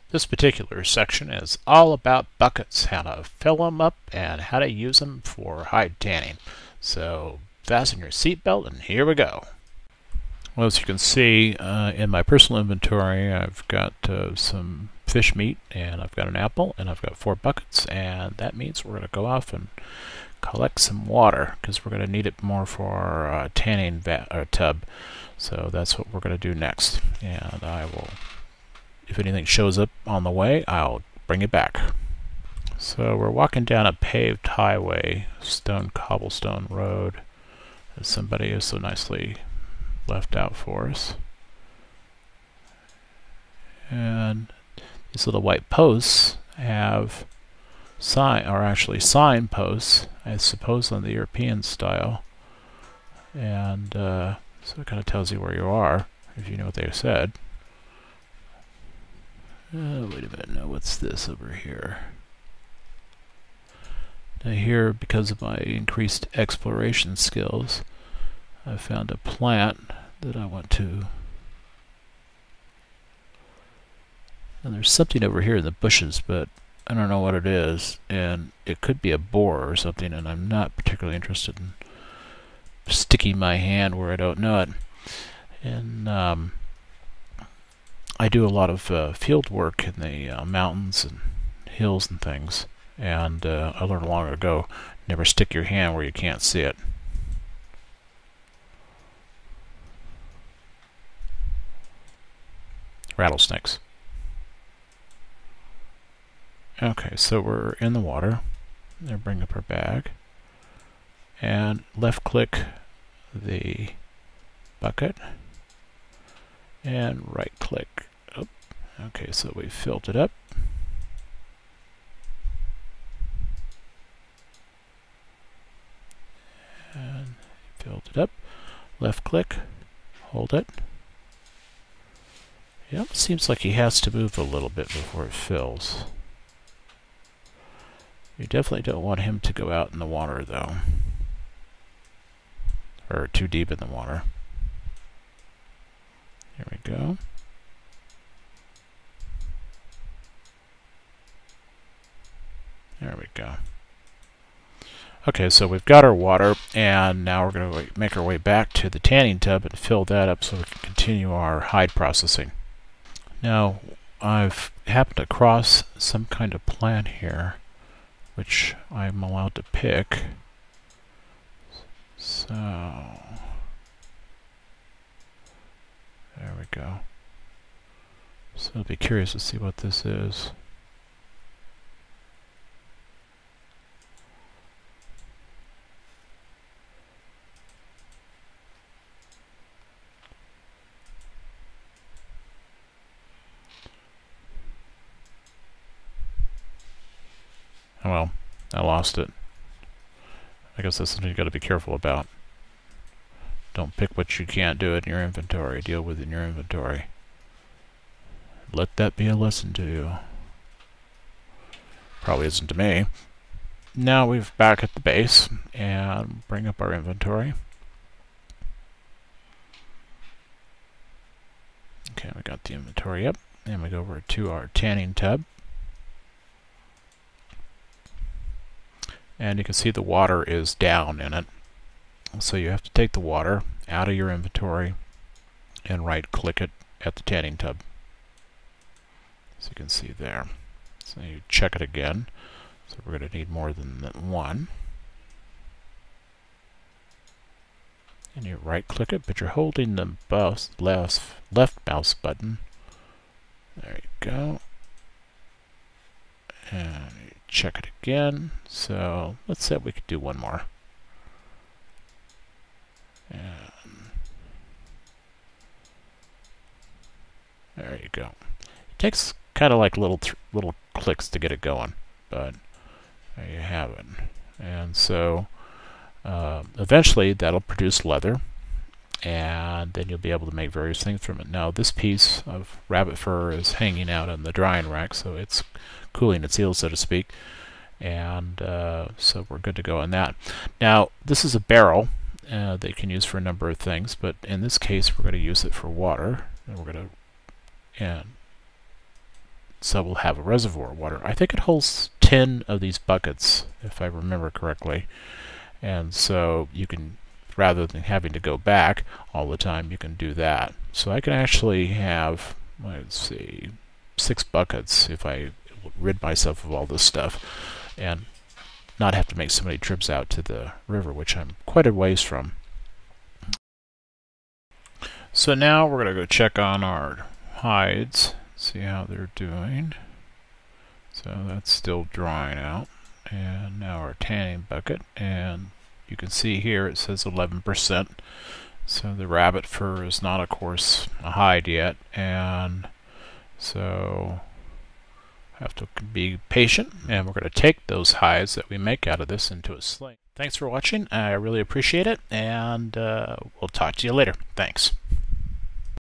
This particular section is all about buckets, how to fill them up, and how to use them for hide tanning. So fasten your seatbelt, and here we go. Well, as you can see in my personal inventory, I've got some fish meat, and I've got an apple, and I've got 4 buckets, and that means we're going to go off and collect some water because we're going to need it more for our tanning tub. So that's what we're going to do next, and I will, if anything shows up on the way, I'll bring it back. So we're walking down a paved highway, cobblestone road, as somebody has so nicely left out for us. And these little white posts have sign posts, I suppose, on the European style. And so it kind of tells you where you are if you know what they said. Wait a minute, now what's this over here? Now here, because of my increased exploration skills, I found a plant that I want to... And there's something over here in the bushes, but I don't know what it is, and it could be a borer or something, and I'm not particularly interested in sticking my hand where I don't know it. And I do a lot of field work in the mountains and hills and things, and I learned long ago, never stick your hand where you can't see it. Rattlesnakes. Okay, so we're in the water. Now bring up our bag, and left click the bucket, and right click. Oh, okay, so we filled it up. And filled it up. Left click, hold it. It almost seems like he has to move a little bit before it fills. You definitely don't want him to go out in the water, though, or too deep in the water. Here we go. There we go. Okay, so we've got our water, and now we're going to make our way back to the tanning tub and fill that up so we can continue our hide processing. Now, I've happened across some kind of plant here, which I'm allowed to pick. So, there we go. So I'll be curious to see what this is. Well, I lost it. I guess that's something you got to be careful about. Don't pick what you can't do in your inventory. Deal with in your inventory. Let that be a lesson to you. Probably isn't to me. Now we're back at the base and bring up our inventory. Okay, we got the inventory up, and we go over to our tanning tub. And you can see the water is down in it. So you have to take the water out of your inventory and right click it at the tanning tub. So you can see there. So you check it again. So we're going to need more than one. And you right click it, but you're holding the left mouse button. There you go. And you check it again. So let's say we could do one more. And there you go. It takes kind of like little clicks to get it going, but there you have it. And so eventually that'll produce leather, and then you'll be able to make various things from it. Now this piece of rabbit fur is hanging out on the drying rack, so it's cooling its heels, so to speak, and so we're good to go on that. Now this is a barrel that you can use for a number of things, but in this case we're going to use it for water, and we're going to so we'll have a reservoir of water. I think it holds 10 of these buckets, if I remember correctly. And so you can, rather than having to go back all the time, you can do that. So I can actually have, let's see, 6 buckets if I rid myself of all this stuff and not have to make so many trips out to the river, which I'm quite a ways from. So now we're going to go check on our hides, see how they're doing. So that's still drying out. And now our tanning bucket, and you can see here it says 11%. So the rabbit fur is not, of course, a hide yet, and so have to be patient, and we're going to take those hides that we make out of this into a sling. Thanks for watching. I really appreciate it, and we'll talk to you later. Thanks.